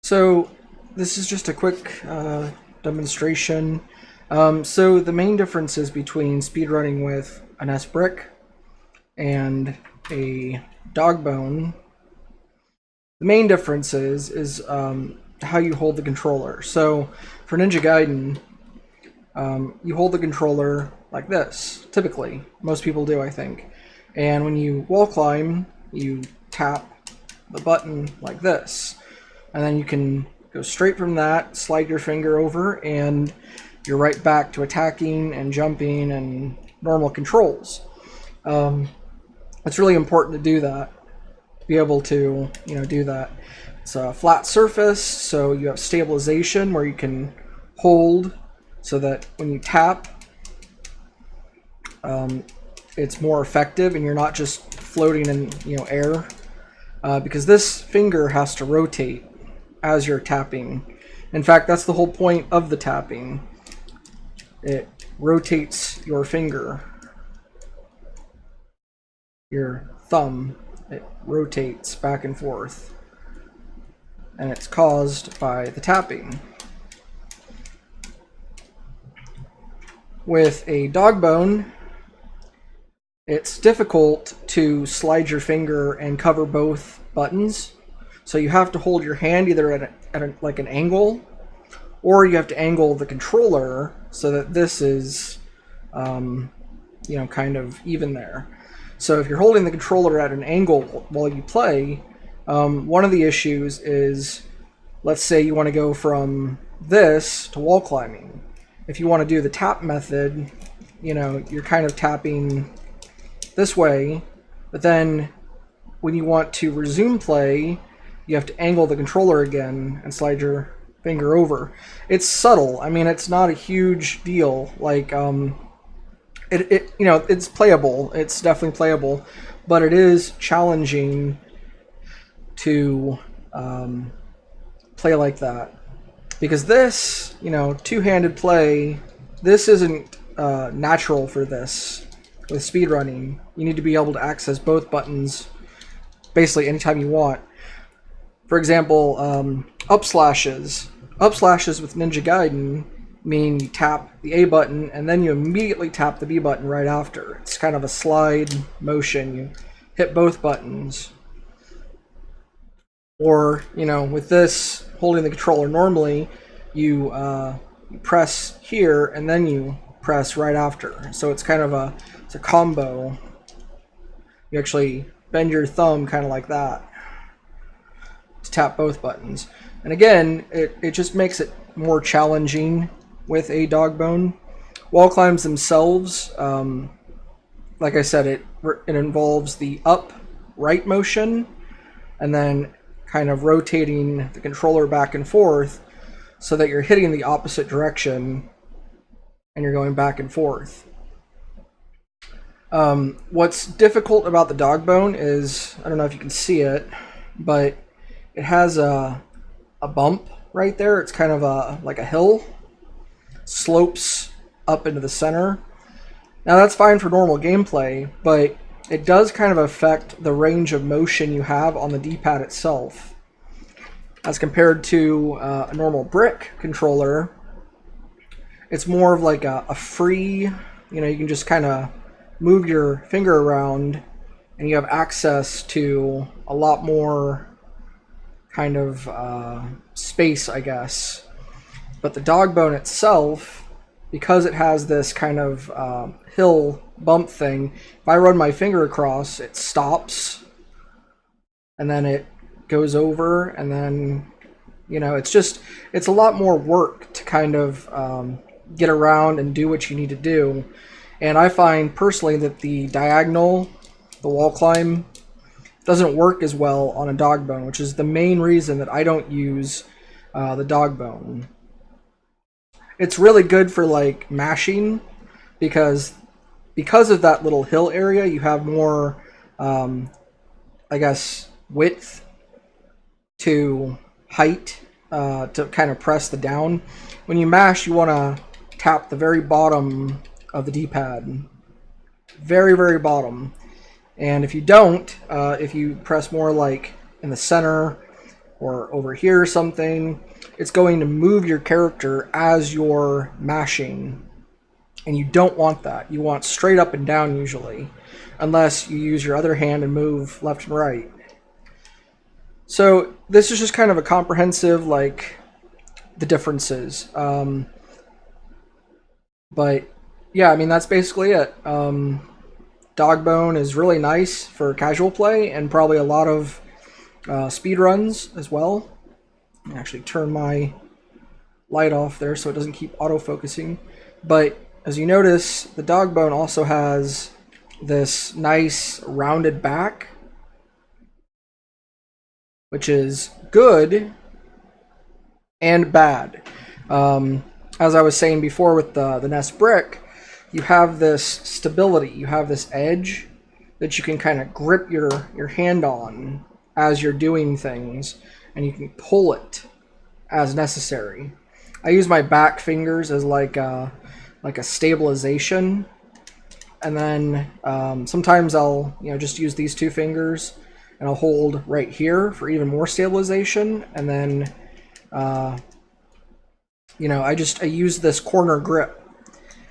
So this is just a quick demonstration. So the main differences between speedrunning with an NES Brick and a Dogbone, the main difference is how you hold the controller. So for Ninja Gaiden, you hold the controller like this, typically. Most people do, I think. And when you wall climb, you tap the button like this. And then you can go straight from that, slide your finger over, and you're right back to attacking and jumping and normal controls. It's really important to do that, to be able to, do that. It's a flat surface, so you have stabilization where you can hold so that when you tap, it's more effective and you're not just floating in air, because this finger has to rotate as you're tapping. In fact, that's the whole point of the tapping. It rotates your finger, your thumb. It rotates back and forth, and it's caused by the tapping. With a Dogbone, it's difficult to slide your finger and cover both buttons. So you have to hold your hand either at like an angle, or you have to angle the controller so that this is, kind of even there. So if you're holding the controller at an angle while you play, one of the issues is, let's say you want to go from this to wall climbing. If you want to do the tap method, you're kind of tapping this way, but then when you want to resume play, you have to angle the controller again and slide your finger over. It's subtle. I mean, it's not a huge deal. Like, it's playable. It's definitely playable, but it is challenging to play like that, because this, two-handed play, this isn't natural for this. With speedrunning, you need to be able to access both buttons basically anytime you want. For example, up slashes. Up slashes with Ninja Gaiden mean you tap the A button and then you immediately tap the B button right after. It's kind of a slide motion. You hit both buttons. Or, with this, holding the controller normally, you press here and then you press right after. So it's kind of a combo. You actually bend your thumb kind of like that to tap both buttons. And again, it just makes it more challenging with a Dogbone. Wall climbs themselves, like I said, it involves the up right motion and then kind of rotating the controller back and forth so that you're hitting the opposite direction and you're going back and forth. What's difficult about the Dogbone is, I don't know if you can see it, but it has a bump right there. It's kind of like a hill, slopes up into the center. Now that's fine for normal gameplay, but it does kind of affect the range of motion you have on the D-pad itself. As compared to a normal brick controller, it's more of like a free, you can just kind of move your finger around and you have access to a lot more kind of space, I guess. But the Dogbone itself, because it has this kind of hill bump thing, if I run my finger across, it stops and then it goes over, and then it's a lot more work to kind of get around and do what you need to do. And I find personally that the diagonal, the wall climb, doesn't work as well on a Dogbone, which is the main reason that I don't use the Dogbone. It's really good for like mashing, because of that little hill area, you have more, I guess, width to height to kind of press the down. When you mash, you want to tap the very bottom of the D-pad, very, very bottom. And if you don't, if you press more like in the center or over here or something, it's going to move your character as you're mashing. And you don't want that. You want straight up and down usually, unless you use your other hand and move left and right. So this is just kind of a comprehensive, like, the differences. But yeah, I mean, that's basically it. Dogbone is really nice for casual play and probably a lot of speed runs as well. I'll actually turn my light off there so it doesn't keep autofocusing. But as you notice, the Dogbone also has this nice rounded back, which is good and bad. As I was saying before with the NES Brick, you have this stability, you have this edge that you can kind of grip your hand on as you're doing things, and you can pull it as necessary. I use my back fingers as like a stabilization, and then sometimes I'll just use these two fingers and I'll hold right here for even more stabilization, and then I use this corner grip.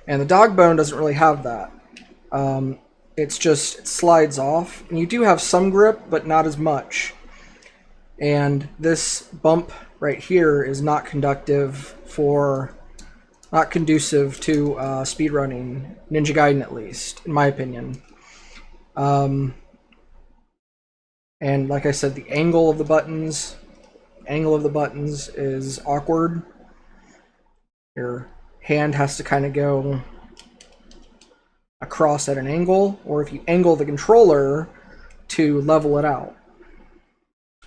And the Dogbone doesn't really have that. It slides off, and you do have some grip, but not as much. And this bump right here is not conducive to speedrunning, Ninja Gaiden at least, in my opinion. And like I said, the angle of the buttons is awkward. Your hand has to kind of go across at an angle, or if you angle the controller to level it out.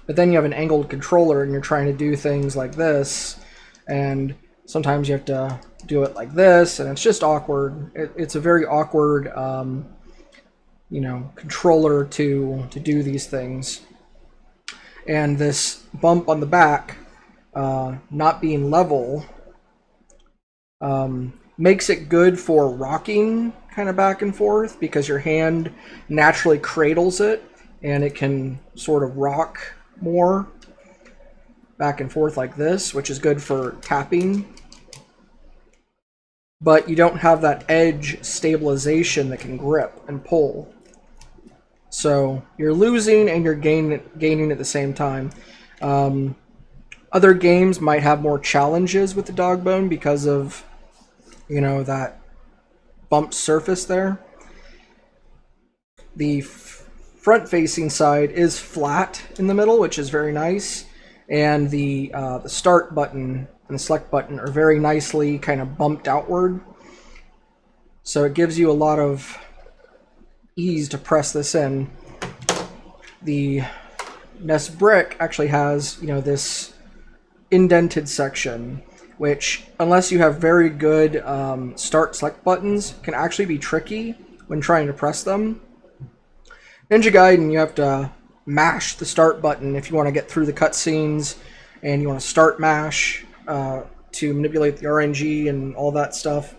But then you have an angled controller and you're trying to do things like this, and sometimes you have to do it like this, and it's just awkward. It's a very awkward controller to do these things. And this bump on the back not being level makes it good for rocking kind of back and forth, because your hand naturally cradles it and it can sort of rock more back and forth like this, which is good for tapping. But you don't have that edge stabilization that can grip and pull. So you're losing and you're gaining at the same time. Other games might have more challenges with the Dogbone because of that bumped surface there. The front-facing side is flat in the middle, which is very nice, and the start button and the select button are very nicely kind of bumped outward, so it gives you a lot of ease to press this in. The NES Brick actually has this indented section, which, unless you have very good start select buttons, can actually be tricky when trying to press them. Ninja Gaiden, you have to mash the start button if you want to get through the cutscenes, and you want to start mash to manipulate the RNG and all that stuff.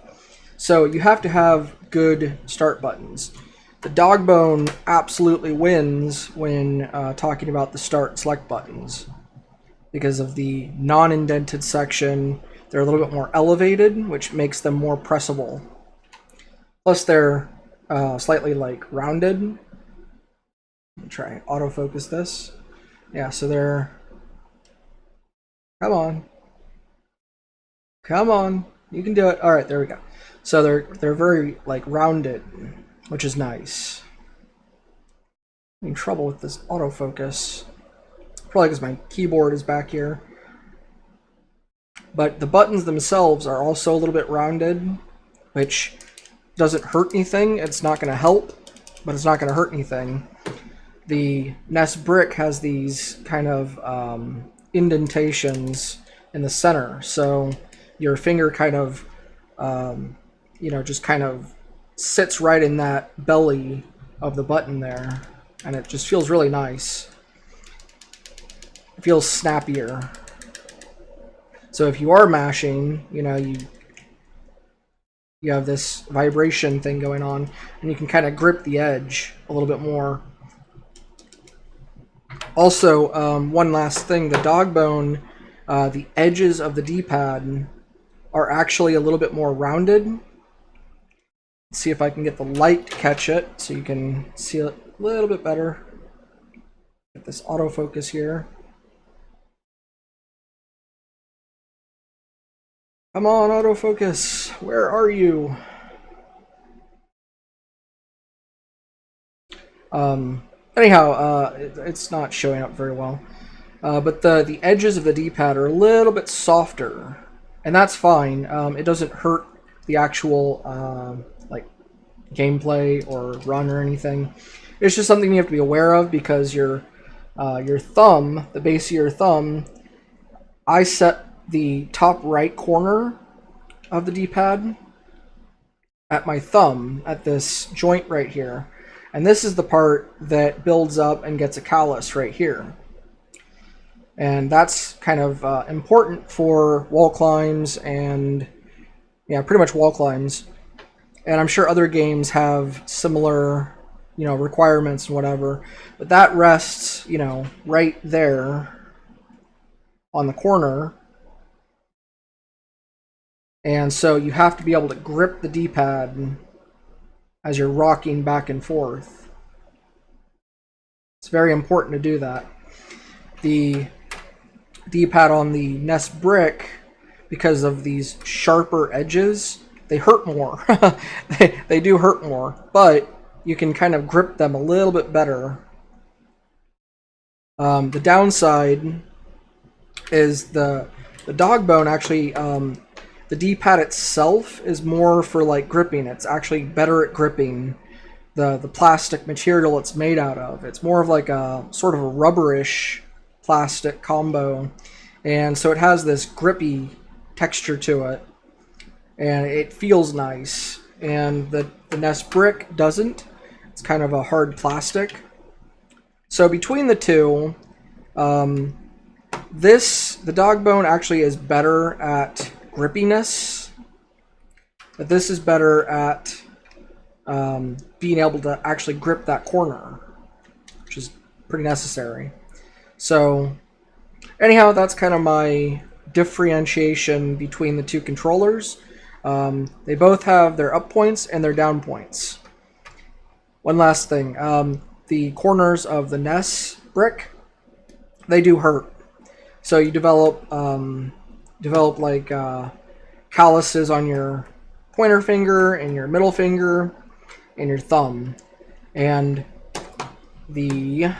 So you have to have good start buttons. The Dogbone absolutely wins when talking about the start select buttons, because of the non-indented section. They're a little bit more elevated, which makes them more pressable. Plus they're slightly rounded. Let me try autofocus this. Yeah, so they're... Come on, you can do it. All right, there we go. So they're very rounded, which is nice. I'm in trouble with this autofocus. Probably because my keyboard is back here. But the buttons themselves are also a little bit rounded, which doesn't hurt anything. It's not going to help, but it's not going to hurt anything. The NES Brick has these kind of indentations in the center, so your finger kind of, just kind of sits right in that belly of the button there, and it just feels really nice. It feels snappier. So if you are mashing, you have this vibration thing going on, and you can kind of grip the edge a little bit more. Also, one last thing, the Dogbone, the edges of the D-pad are actually a little bit more rounded. Let's see if I can get the light to catch it so you can see it a little bit better. Get this autofocus here. Come on, autofocus. Where are you? Anyhow, it's not showing up very well. But the edges of the D-pad are a little bit softer, and that's fine. It doesn't hurt the actual like gameplay or run or anything. It's just something you have to be aware of because your thumb, the base of your thumb, I set the top right corner of the D-pad at my thumb at this joint right here. And this is the part that builds up and gets a callus right here. And that's kind of important for wall climbs and, yeah, pretty much wall climbs. And I'm sure other games have similar, you know, requirements and whatever. But that rests, you know, right there on the corner. And so you have to be able to grip the D-pad as you're rocking back and forth. It's very important to do that. The D-pad on the NES Brick, because of these sharper edges, they hurt more. they do hurt more, but you can kind of grip them a little bit better. The downside is the Dogbone actually, the D-pad itself is more for like gripping. It's actually better at gripping the plastic material it's made out of. It's more of like a sort of a rubberish plastic combo, and so it has this grippy texture to it, and it feels nice. And the NES Brick doesn't. It's kind of a hard plastic. So between the two, the Dogbone actually is better at grippiness, but this is better at being able to actually grip that corner, which is pretty necessary. So anyhow, that's kind of my differentiation between the two controllers. They both have their up points and their down points. One last thing, the corners of the NES Brick, they do hurt. So you develop like calluses on your pointer finger and your middle finger and your thumb. And the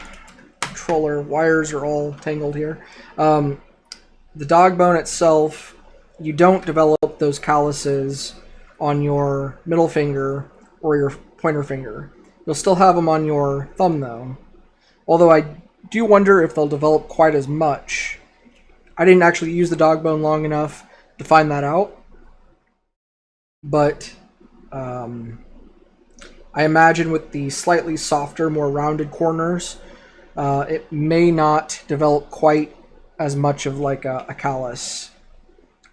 controller wires are all tangled here. The Dogbone itself, you don't develop those calluses on your middle finger or your pointer finger. You'll still have them on your thumb though. Although I do wonder if they'll develop quite as much. I didn't actually use the Dogbone long enough to find that out. But I imagine with the slightly softer, more rounded corners, it may not develop quite as much of like a callus.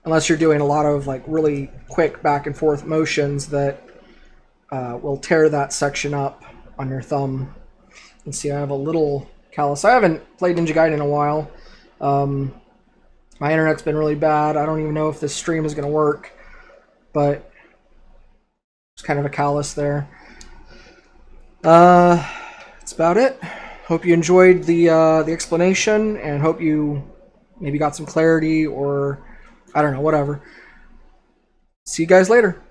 Unless you're doing a lot of like really quick back and forth motions that will tear that section up on your thumb. You can see I have a little callus. I haven't played Ninja Gaiden in a while. My internet's been really bad. I don't even know if this stream is going to work, but it's kind of a callus there. That's about it. Hope you enjoyed the explanation, and hope you maybe got some clarity, or I don't know, whatever. See you guys later.